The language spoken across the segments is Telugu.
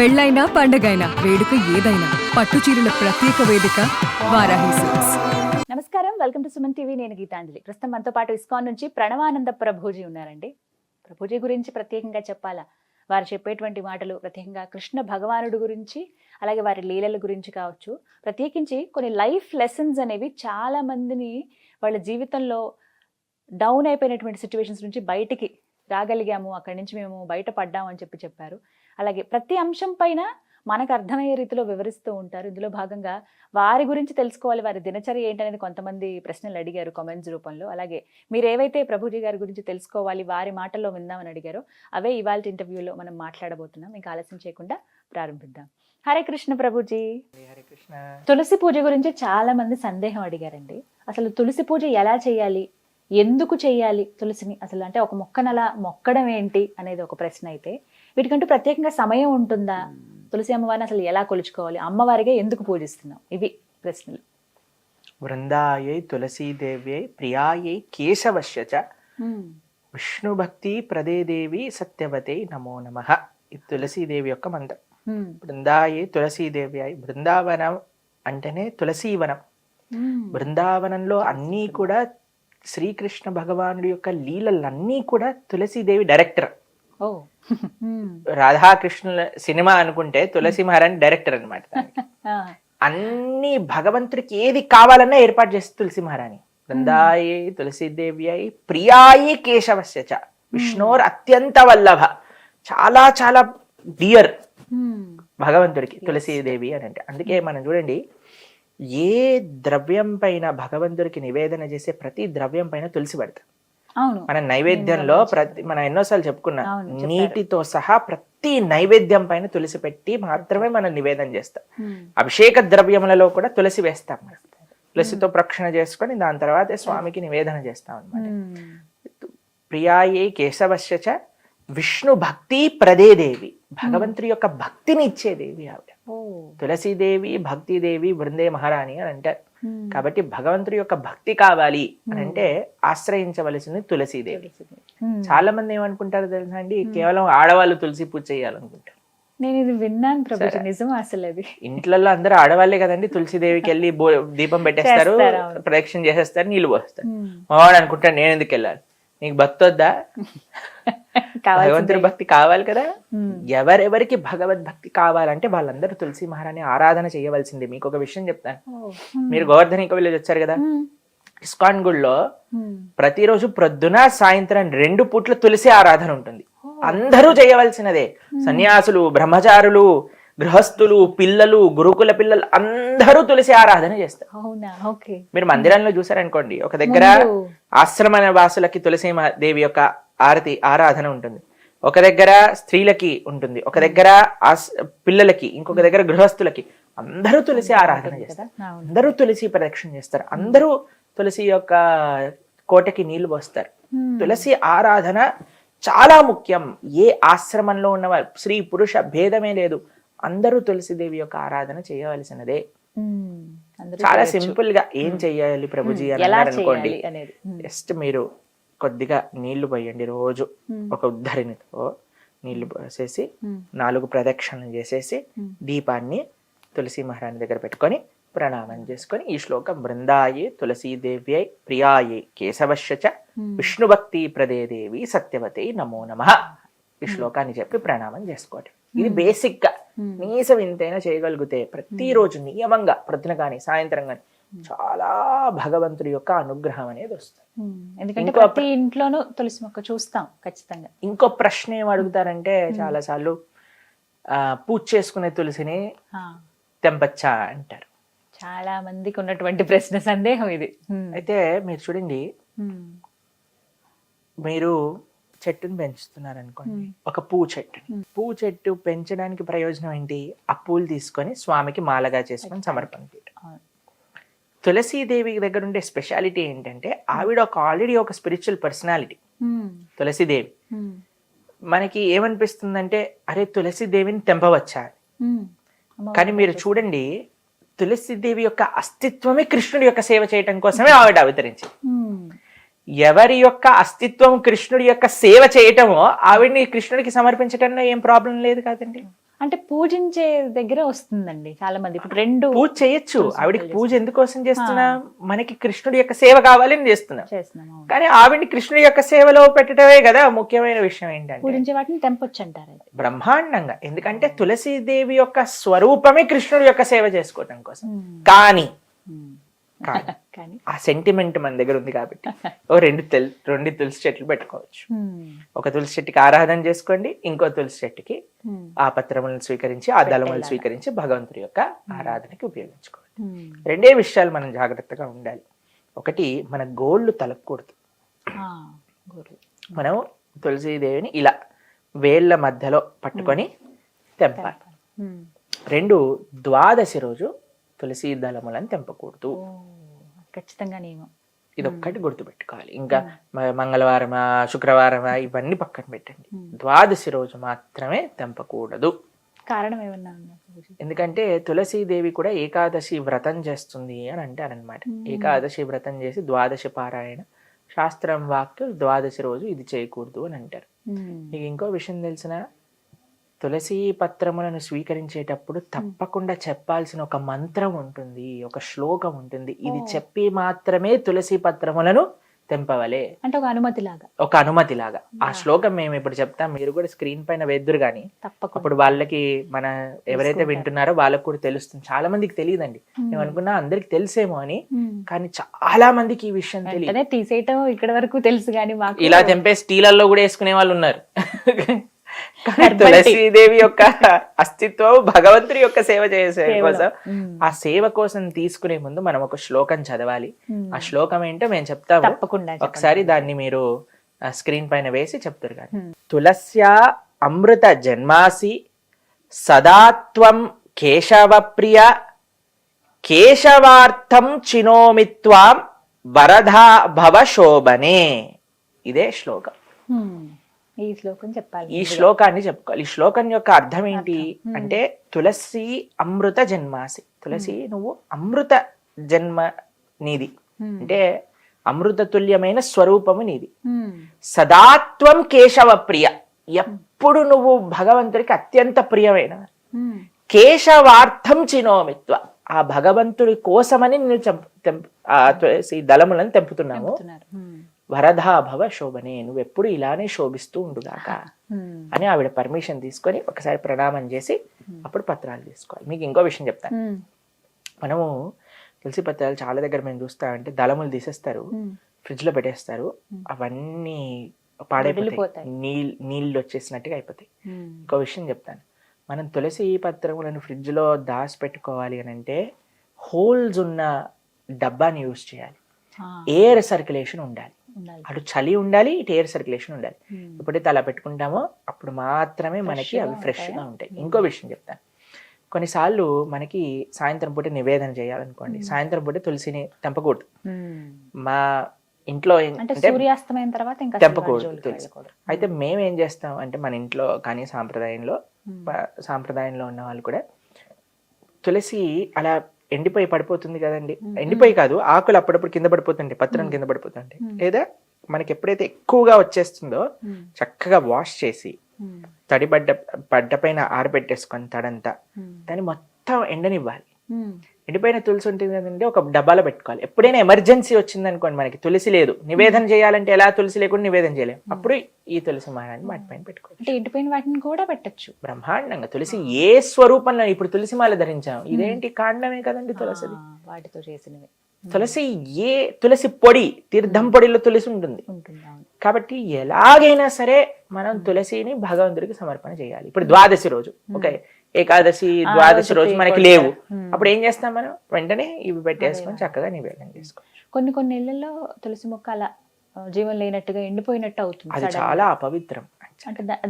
పెళ్ళైనా పండగైనా వేడుక ఏదైనా పట్టు చీరల ప్రత్యేక వేదిక వారాహి సిల్క్స్. నమస్కారం, వెల్కమ్ టు సుమన్ టీవీ. నేను గీతాంజలి. ప్రస్తుతం మనతో పాటు ఇస్కాన్ నుంచి ప్రణవానంద ప్రభుజీ ఉన్నారండి. ప్రభుజీ గురించి ప్రత్యేకంగా చెప్పాలా, వారు చెప్పేటువంటి మాటలు ప్రత్యేకంగా కృష్ణ భగవానుడు గురించి, అలాగే వారి లీలల గురించి కావచ్చు, ప్రత్యేకించి కొన్ని లైఫ్ లెసన్స్ అనేవి చాలా మందిని వాళ్ళ జీవితంలో డౌన్ అయిపోయినటువంటి సిచ్యువేషన్స్ నుంచి బయటికి రాగలిగాము, అక్కడి నుంచి మేము బయటపడ్డాము అని చెప్పారు. అలాగే ప్రతి అంశం పైన మనకు అర్థమయ్యే రీతిలో వివరిస్తూ ఉంటారు. ఇందులో భాగంగా వారి గురించి తెలుసుకోవాలి, వారి దినచర్య ఏంటనేది కొంతమంది ప్రశ్నలు అడిగారు కామెంట్స్ రూపంలో. అలాగే మీరు ఏవైతే ప్రభుజీ గారి గురించి తెలుసుకోవాలి, వారి మాటల్లో విందామని అడిగారో అవే ఇవాళ ఇంటర్వ్యూలో మనం మాట్లాడబోతున్నాం. ఇంకా ఆలస్యం చేయకుండా ప్రారంభిద్దాం. హరే కృష్ణ ప్రభుజీ. హరే కృష్ణ. తులసి పూజ గురించి చాలా మంది సందేహం అడిగారండి. అసలు తులసి పూజ ఎలా చేయాలి, ఎందుకు చేయాలి తులసిని, అసలు అంటే ఒక మొక్కను అలా మొక్కడం ఏంటి అనేది ఒక ప్రశ్న అయితే, వీటికంటూ ప్రత్యేకంగా సమయం ఉంటుందా, తులసి అమ్మవారిని అసలు ఎలా కొలుచుకోవాలి, అమ్మవారిగా ఎందుకు పూజిస్తున్నాం, ఇవి ప్రశ్నలు. వృందాయై తులసీదేవ్యై ప్రియాయై కేశవశ్య చ విష్ణు భక్తి ప్రదే దేవి సత్యవతే నమో నమః. ఇది తులసీదేవి యొక్క మంత్రం. బృందాయై తులసీదేవ్యై, బృందావనం అంటేనే తులసీవనం. బృందావనంలో అన్నీ కూడా శ్రీకృష్ణ భగవానుడి యొక్క లీలలన్నీ కూడా తులసీదేవి డైరెక్టర్. ఓ రాధాకృష్ణుల సినిమా అనుకుంటే తులసి మహారాణి డైరెక్టర్ అనమాట. అన్ని భగవంతుడికి ఏది కావాలన్నా ఏర్పాటు చేస్తే తులసి మహారాణి. బృందాయై తులసీదేవ్యై ప్రియాయై కేశవస్య చ విష్ణోర్ అత్యంత వల్లభ. చాలా చాలా డియర్ భగవంతుడికి తులసీదేవి అని అంటే. అందుకే మనం చూడండి, ఏ ద్రవ్యం పైన భగవంతుడికి నివేదన చేసే ప్రతి ద్రవ్యం పైన తులసి పెడతాం. మన నైవేద్యంలో మనం ఎన్నోసార్లు చెప్పుకున్నాం, నీటితో సహా ప్రతి నైవేద్యం పైన తులసి పెట్టి మాత్రమే మనం నివేదన చేస్తాం. అభిషేక ద్రవ్యములలో కూడా తులసి వేస్తాం. తులసితో ప్రక్షణ చేసుకొని దాని తర్వాత స్వామికి నివేదన చేస్తాం అనమాట. ప్రియాయే కేశవశ్య చ విష్ణు భక్తి ప్రదే దేవి. భగవంతుడి యొక్క భక్తిని ఇచ్చే దేవి ఆవిడ. తులసీదేవి భక్తిదేవి బృందే మహారాణి అని అంటారు. కాబట్టి భగవంతుడి యొక్క భక్తి కావాలి అని అంటే ఆశ్రయించవలసింది తులసీదేవి. చాలా మంది ఏమనుకుంటారు తెలుసా అండి, కేవలం ఆడవాళ్ళు తులసి పూజ చేయాలనుకుంటారు. నేను ఇది విన్నాను ప్రభుజీ, నిజం అసలు అది. ఇంట్లో అందరూ ఆడవాళ్ళే కదండి, తులసీదేవికి వెళ్ళి దీపం పెట్టేస్తారు, ప్రదక్షిణ చేసేస్తారు, నీళ్లు పోస్తారు. మావాడు అనుకుంటాడు నేను ఎందుకు వెళ్ళాలి, నీకు భక్తి వద్దా, భగవంతుడి భక్తి కావాలి కదా. ఎవరెవరికి భగవద్భక్తి కావాలంటే వాళ్ళందరూ తులసి మహారాణి ఆరాధన చేయవలసిందే. మీకు ఒక విషయం చెప్తాను. మీరు గోవర్ధనిక విలేజ్ వచ్చారు కదా, ఇస్కాన్ గుడిలో ప్రతిరోజు ప్రొద్దున సాయంత్రం 2 పూట్ల తులసి ఆరాధన ఉంటుంది. అందరూ చేయవలసినదే. సన్యాసులు, బ్రహ్మచారులు, గృహస్థులు, పిల్లలు, గురుకుల పిల్లలు అందరూ తులసి ఆరాధన చేస్తారు. మీరు మందిరంలో చూసారనుకోండి, ఒక దగ్గర ఆశ్రమ వాసులకి తులసి దేవి యొక్క ఆరాధన ఉంటుంది, ఒక దగ్గర స్త్రీలకి ఉంటుంది, ఒక దగ్గర పిల్లలకి, ఇంకొక దగ్గర గృహస్థులకి. అందరూ తులసి ఆరాధన చేస్తారు, అందరూ తులసి ప్రదక్షిణ చేస్తారు, అందరూ తులసి యొక్క కోటకి నీళ్లు పోస్తారు. తులసి ఆరాధన చాలా ముఖ్యం. ఏ ఆశ్రమంలో ఉన్నవారు, స్త్రీ పురుష భేదమే లేదు, అందరూ తులసిదేవి యొక్క ఆరాధన చేయవలసినదే. చాలా సింపుల్ గా ఏం చెయ్యాలి ప్రభుజీ అని అనుకోండి, జస్ట్ మీరు కొద్దిగా నీళ్లు పోయండి. రోజు ఒక ఉద్ధరినితో నీళ్లు పోసేసి 4 ప్రదక్షిణలు చేసేసి దీపాన్ని తులసి మహారాణి దగ్గర పెట్టుకొని ప్రణామం చేసుకొని ఈ శ్లోకం బృందాయే తులసీదేవ్యై ప్రియాయే కేశవశ్య చ విష్ణు భక్తి ప్రదే దేవి సత్యవతే నమో నమః ఈ శ్లోకాన్ని చెప్పి ప్రణామం చేసుకోండి. ఇది బేసిక్ గా నీసం ఇంతైనా చేయగలిగితే ప్రతిరోజు నియమంగా ప్రొద్దున కానీ సాయంత్రం కానీ చాలా భగవంతుడి యొక్క అనుగ్రహం అనేది వస్తుంది. ఎందుకంటే ప్రతి ఇంట్లోనూ తులసి మొక్క చూస్తాం ఖచ్చితంగా. ఇంకో ప్రశ్న ఏం అడుగుతారంటే, చాలా సార్లు పూజ చేసుకునే తులసిని తెంపచ్చా అంటారు. చాలా మందికి ఉన్నటువంటి ప్రశ్న, సందేహం ఇది. అయితే మీరు చూడండి, మీరు చెట్టుని పెంచుతున్నారు అనుకోండి, ఒక పువ్వు చెట్టు పెంచడానికి ప్రయోజనం ఏంటి? ఆ పూలు తీసుకొని స్వామికి మాలగా చేసుకొని సమర్పణ చేయడం. తులసీదేవి దగ్గర ఉండే స్పెషాలిటీ ఏంటంటే, ఆవిడ ఆల్రెడీ ఒక స్పిరిచువల్ పర్సనాలిటీ తులసీదేవి. మనకి ఏమనిపిస్తుందంటే, అరే తులసీదేవిని తెంపవచ్చా? కానీ మీరు చూడండి, తులసీదేవి యొక్క అస్తిత్వమే కృష్ణుడి యొక్క సేవ చేయటం కోసమే ఆవిడ అవతరించింది. ఎవరి యొక్క అస్తిత్వం కృష్ణుడి యొక్క సేవ చేయటమో ఆవిడ్ని కృష్ణుడికి సమర్పించటంలో ఏం ప్రాబ్లం లేదు కదండి. అంటే పూజించే దగ్గర వస్తుందండి చాలా మంది ఇప్పుడు రెండు పూజ చేయొచ్చు. తులసి ఆవిడకి మొక్కలు పూజ ఎందుకోసం చేస్తున్నా, మనకి కృష్ణుడి యొక్క సేవ కావాలని చేస్తున్నాం. చేస్తున్నాం. అవును. కానీ ఆవిడ్ని కృష్ణుడి యొక్క సేవలో పెట్టడమే కదా ముఖ్యమైన విషయం. ఏంటంటే పూజించే వాటిని తెంపొచ్చు అంటారు అది. బ్రహ్మాండంగా, ఎందుకంటే తులసీదేవి యొక్క స్వరూపమే కృష్ణుడి యొక్క సేవ చేసుకోవటం కోసం. ఉమ్. కానీ ఉమ్. కానీ కానీ ఆ సెంటిమెంట్ మన దగ్గర ఉంది కాబట్టి రెండు తులసి చెట్లు పెట్టుకోవచ్చు. ఉమ్. ఒక తులసి చెట్టుకి ఆరాధన చేసుకోండి, ఇంకో తులసి చెట్టుకి ఉమ్. ఆ పత్రములను స్వీకరించి ఆ దళములను పెట్టేలాగా. స్వీకరించి భగవంతుడి యొక్క ఆరాధనకి ఉపయోగించుకోవాలి. ఉమ్. రెండే విషయాలు మనం జాగ్రత్తగా ఉండాలి. ఒకటి, మన గోళ్ళు తలకూడదు. ఆ, గురు. మనం తులసీదేవిని ఇలా వేళ్ళ మధ్యలో పట్టుకొని తెంపాలి. ఉమ్. రెండు, ద్వాదశి రోజు తులసి దళములను తెంపకూడదు. ఓ, ఖచ్చితంగా నియమం. ఇదొక్కటి గుర్తుపెట్టుకోవాలి. ఇంకా మంగళవారమా శుక్రవారమా ఇవన్నీ పక్కన పెట్టండి. ద్వాదశి రోజు మాత్రమే తెంపకూడదు. కారణం ఏమన్నా ఉందా? ఎందుకంటే తులసీదేవి కూడా ఏకాదశి వ్రతం చేస్తుంది అని అంటారనమాట. ఏకాదశి వ్రతం చేసి ద్వాదశి పారాయణ, శాస్త్రం వాక్యం ద్వాదశి రోజు ఇది చేయకూడదు అని అంటారు. ఉమ్. మీకు ఇంకో విషయం తెలిసిన, తులసి పత్రములను స్వీకరించేటప్పుడు తప్పకుండా చెప్పాల్సిన ఒక మంత్రం ఉంటుంది, ఒక శ్లోకం ఉంటుంది. ఇది చెప్పి మాత్రమే తులసి పత్రములను తెంపవలే, అంటే ఒక అనుమతి లాగా. ఒక అనుమతి లాగా. ఆ శ్లోకం మేము ఇప్పుడు చెప్తాం, మీరు కూడా స్క్రీన్ పైన వేద్దురు కానీ తప్పకుండా. అప్పుడు వాళ్ళకి, మన ఎవరైతే వింటున్నారో వాళ్ళకి కూడా తెలుస్తుంది. చాలా మందికి తెలియదండి. మేము అనుకున్నా అందరికి తెలిసేమో అని, కానీ చాలా మందికి ఈ విషయం తెలియదు. వెంటనే తీసేయటం ఇక్కడ వరకు తెలుసు కానీ మాకు ఇలా తెంపేసి స్టీలల్లో కూడా వేసుకునే వాళ్ళు ఉన్నారు. కానీ తులసీదేవి యొక్క అస్తిత్వం భగవంతుడి యొక్క సేవ చేసే కోసం, ఆ సేవ కోసం తీసుకునే ముందు మనం ఒక శ్లోకం చదవాలి. ఆ శ్లోకం ఏంటో మేము చెప్తాము, తప్పకుండా ఒకసారి దాన్ని మీరు స్క్రీన్ పైన వేసి చెప్తారు. కానీ తులస్యా అమృత జన్మాసి సదాత్వం కేశవ ప్రియ కేశవార్థం చినోమిత్వాం వరదా భవ శోభనే. ఇదే శ్లోకం. ఈ శ్లోకం చెప్పాలి. ఈ శ్లోకాన్ని చెప్పుకోవాలి. ఈ శ్లోకం యొక్క అర్థం ఏంటి అంటే, తులసి అమృత జన్మాసి, తులసి నువ్వు అమృత జన్మ నీది, అంటే అమృత తుల్యమైన స్వరూపము నీది. సదాత్వం కేశవ ప్రియ, ఎప్పుడు నువ్వు భగవంతుడికి అత్యంత ప్రియమైన. కేశవార్థం చినోమిత్వ, ఆ భగవంతుడి కోసమని నేను తులసి దళములను తెంపుతున్నాము. వరదా భవ శోభనే, నువ్వెప్పుడు ఇలానే శోభిస్తూ ఉండుగాక అని ఆవిడ పర్మిషన్ తీసుకొని ఒకసారి ప్రణామం చేసి అప్పుడు పత్రాలు తీసుకోవాలి. మీకు ఇంకో విషయం చెప్తాను. మనము తులసి పత్రాలు చాలా దగ్గర మేము చూస్తామంటే దళములు తీసేస్తారు, ఫ్రిడ్జ్ లో పెట్టేస్తారు, అవన్నీ పాడైపోతాయి, నీళ్ళు వచ్చేసినట్టుగా అయిపోతాయి. ఇంకో విషయం చెప్తాను, మనం తులసి పత్రములను ఫ్రిడ్జ్ లో దాచి పెట్టుకోవాలి అని అంటే హోల్స్ ఉన్న డబ్బాని యూజ్ చేయాలి. ఎయిర్ సర్క్యులేషన్ ఉండాలి, అటు చలి ఉండాలి, ఇటు ఎయిర్ సర్క్యులేషన్ ఉండాలి. ఎప్పుడైతే అలా పెట్టుకుంటామో అప్పుడు మాత్రమే మనకి అవి ఫ్రెష్ గా ఉంటాయి. ఇంకో విషయం చెప్తాను, కొన్నిసార్లు మనకి సాయంత్రం పూట నివేదన చేయాలనుకోండి, సాయంత్రం పూట తులసిని తెంపకూడదు. మా ఇంట్లో సూర్యాస్తమైన తర్వాత ఇంకా తెంపకూడదు తులసి. అయితే మేము ఏం చేస్తాం అంటే, మన ఇంట్లో కానీ సాంప్రదాయంలో ఉన్న వాళ్ళు కూడా తులసి అలా ఎండిపోయి పడిపోతుంది కదండి, ఎండిపోయి కాదు, ఆకులు అప్పుడప్పుడు కింద పడిపోతుంటాయి, పత్రం కింద పడిపోతుంటాయి. లేదా మనకి ఎప్పుడైతే ఎక్కువగా వచ్చేస్తుందో చక్కగా వాష్ చేసి తడి బడ్డ పైన ఆరబెట్టేసుకొని తడంతా, దాన్ని మొత్తం ఎండనివ్వాలి. ఎండిపోయిన తులసి ఉంటుంది కదండి, ఒక డబ్బాలో పెట్టుకోవాలి. ఎప్పుడైనా ఎమర్జెన్సీ వచ్చింది అనుకోండి, మనకి తులసి లేదు, నివేదన చేయాలంటే ఎలా తులసి లేకుండా నివేదన చేయలేము, అప్పుడు ఈ తులసి మాలని వాటిపైన పెట్టుకోవాలి. అంటే ఎండిపోయిన వాటిని కూడా పెట్టచ్చు బ్రహ్మాండంగా. తులసి ఏ స్వరూపంలో, ఇప్పుడు తులసి మాల ధరించాం, ఇదేంటి కాండమే కదండి తులసిది, వాటితో చేసినవి. తులసి తులసి పొడి, తీర్థం పొడిలో తులసి ఉంటుంది కాబట్టి ఎలాగైనా సరే మనం తులసిని భగవంతుడికి సమర్పణ చేయాలి. ఇప్పుడు ద్వాదశి రోజు, ఓకే, ఏకాదశి ద్వాదశి రోజు మనకి లేవు, అప్పుడు ఏం చేస్తాం మనం, వెంటనే ఇవి పెట్టేసుకొని చక్కగా నివేదన చేసుకోవచ్చు. కొన్ని ఇళ్లలో తులసి మొక్క అలా జీవం లేనట్టుగా ఎండిపోయినట్టు అవుతుంది, అది చాలా అపవిత్రం.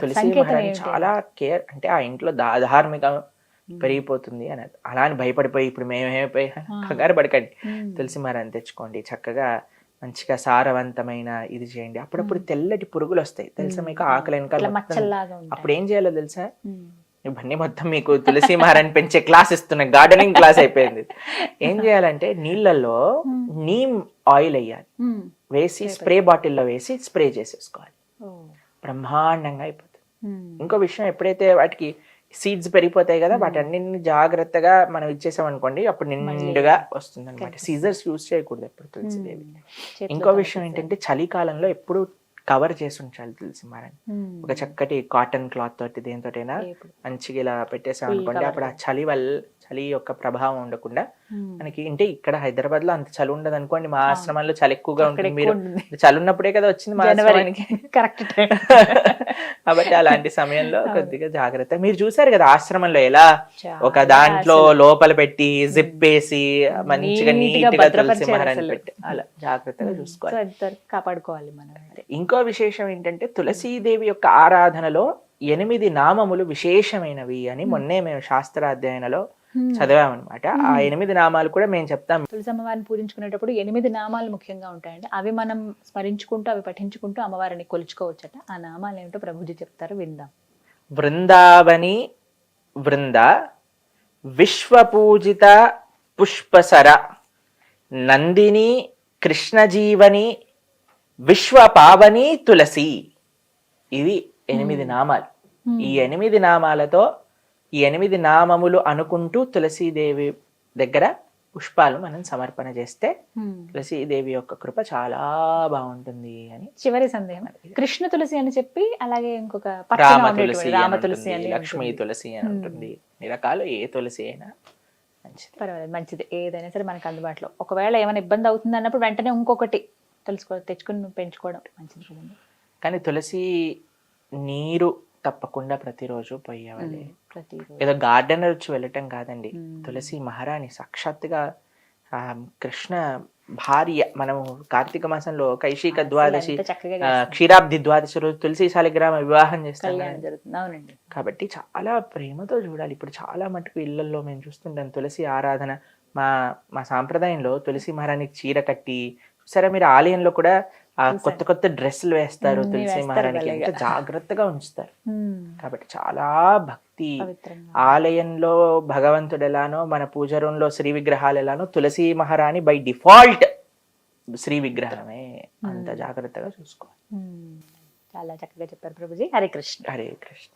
తులసి మహారాణి చాలా కేర్, అంటే ఆ ఇంట్లో ధార్మిక పెరిగిపోతుంది అని. అలా అని భయపడిపోయి ఇప్పుడు మేమేమైపోయి కంగారు పడకండి, తులసి మహారాణి తెచ్చుకోండి, చక్కగా మంచిగా సారవంతమైన ఇది చేయండి. అప్పుడప్పుడు తెల్లటి పురుగులు వస్తాయి తెలుసా మీకు, ఆకలి వెనకాల. అప్పుడు ఏం చేయాలో తెలుసా, ఇవన్నీ మొత్తం మీకు తులసి మహారాణి పెంచే క్లాస్ ఇస్తున్నా, గార్డెనింగ్ క్లాస్ అయిపోయింది. ఏం చేయాలంటే నీళ్ళల్లో నీమ్ ఆయిల్ వేయాలి, వేసి స్ప్రే బాటిల్లో వేసి స్ప్రే చేసేసుకోవాలి, బ్రహ్మాండంగా అయిపోతుంది. ఇంకో విషయం, ఎప్పుడైతే వాటికి సీడ్స్ పెరిగిపోతాయి కదా, వాటన్నిటిని జాగ్రత్తగా మనం ఇచ్చేసాం అనుకోండి, అప్పుడు నిండుగా వస్తుంది అనమాట. సీజర్స్ యూజ్ చేయకూడదు ఎప్పుడు తులసిదేవి. ఇంకో విషయం ఏంటంటే చలికాలంలో ఎప్పుడు కవర్ చేసి ఉంచాలి తులసి మాలని. ఒక చక్కటి కాటన్ క్లాత్ తోటి దేనితోటైనా మంచిగా ఇలా పెట్టేసాం అనుకోండి, అప్పుడు ఆ చలి యొక్క ప్రభావం ఉండకుండా మనకి. అంటే ఇక్కడ హైదరాబాద్ లో అంత చలి ఉండదు అనుకోండి, మా ఆశ్రమంలో చలి ఎక్కువగా ఉంటుంది. మీరు చలి ఉన్నప్పుడే కదా వచ్చింది మా ఆశ్రమానికి, కరెక్ట్. కాబట్టి అలాంటి సమయంలో కొద్దిగా జాగ్రత్త. మీరు చూసారు కదా ఆశ్రమంలో ఎలా ఒక దాంట్లో లోపల పెట్టి జిప్ వేసి మంచిగా నీట్ గా తులసి మహారాణి పెట్టి అలా జాగ్రత్తగా చూసుకోవాలి, కాపాడుకోవాలి మనం. ఇంకో విశేషం ఏంటంటే తులసీదేవి యొక్క ఆరాధనలో 8 నామములు విశేషమైనవి అని మొన్నే మేము శాస్త్రాధ్యయనలో చదివామన్నమాట. ఆ 8 నామాలు కూడా మేము చెప్తాం. తులసి అమ్మవారిని పూజించుకునేటప్పుడు 8 నామాలు ముఖ్యంగా ఉంటాయండి. అవి మనం స్మరించుకుంటూ అవి పఠించుకుంటూ అమ్మవారిని కొలుచుకోవచ్చట. ఆ నామాలు ఏమిటో ప్రభుజీ చెప్తారు, విందాం. బృందావని బృంద, విశ్వపూజిత పుష్పసర, నందిని కృష్ణజీవని, విశ్వపావని తులసి. ఇవి 8 నామాలు. ఈ 8 నామాలతో ఈ 8 నామములు అనుకుంటూ తులసీదేవి దగ్గర పుష్పాలు మనం సమర్పణ చేస్తే తులసీదేవి యొక్క కృప చాలా బాగుంటుంది అని. చివరి సందేహం, కృష్ణ తులసి అని చెప్పి అలాగే ఇంకొక రామ తులసి, రామ తులసి అని, లక్ష్మీ తులసి అని ఉంటుంది. ఈ రకాలు ఏ తులసి అయినా మంచిది, పర్వాలేదు, మంచిది. ఏదైనా సరే మనకు అందుబాటులో. ఒకవేళ ఏమైనా ఇబ్బంది అవుతుంది అన్నప్పుడు వెంటనే ఇంకొకటి తెచ్చుకుని పెంచుకోవడం మంచిది కదండి. కానీ తులసి నీరు తప్పకుండా ప్రతిరోజు పోయేవాలి. ప్రతిరోజు ఏదో గార్డెనర్ వచ్చి వెళ్ళటం కాదండి. తులసి మహారాణి సాక్షాత్తుగా కృష్ణ భార్య. మనము కార్తీక మాసంలో కైశిక ద్వాదశి, క్షీరాబ్ది ద్వాదశి రోజు తులసి శాలిగ్రామ వివాహం చేస్తాం. అవునండి. కాబట్టి చాలా ప్రేమతో చూడాలి. ఇప్పుడు చాలా మటుకు ఇళ్లలో మేము చూస్తుంటాం తులసి ఆరాధన. మా సాంప్రదాయంలో తులసి మహారాణికి చీర కట్టి, సరే మీరు ఆలయంలో కూడా ఆ కొత్త డ్రెస్సులు వేస్తారు తులసి మహారాణికి, ఎంత జాగ్రత్తగా ఉంచుతారు. కాబట్టి చాలా భక్తి. ఆలయంలో భగవంతుడు ఎలానో మన పూజ రూంలో శ్రీ విగ్రహాలు ఎలానో తులసి మహారాణి బై డిఫాల్ట్ శ్రీ విగ్రహమే. అంత జాగ్రత్తగా చూసుకోవాలి. చాలా చక్కగా చెప్పారు ప్రభుజీ. హరే కృష్ణ. హరే కృష్ణ.